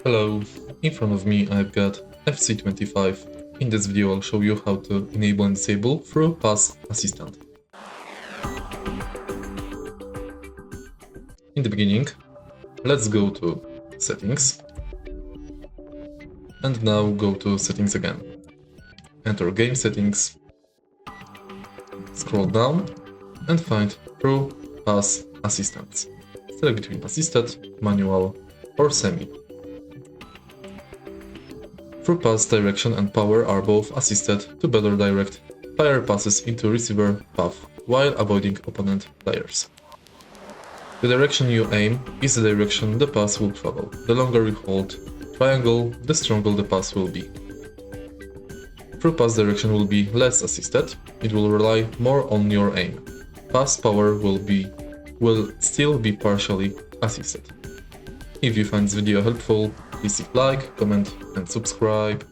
Hello, in front of me I've got FC25. In this video I'll show you how to enable and disable through Pass Assistant. In the beginning, let's go to Settings, and now go to Settings again. Enter Game Settings, scroll down and find Through Pass Assistants. Select between Assisted, Manual or Semi. Through pass direction and power are both assisted to better direct player passes into receiver path while avoiding opponent players. The direction you aim is the direction the pass will travel. The longer you hold triangle, the stronger the pass will be. Through pass direction will be less assisted, it will rely more on your aim. Pass power will still be partially assisted. If you find this video helpful, please hit like, comment and subscribe.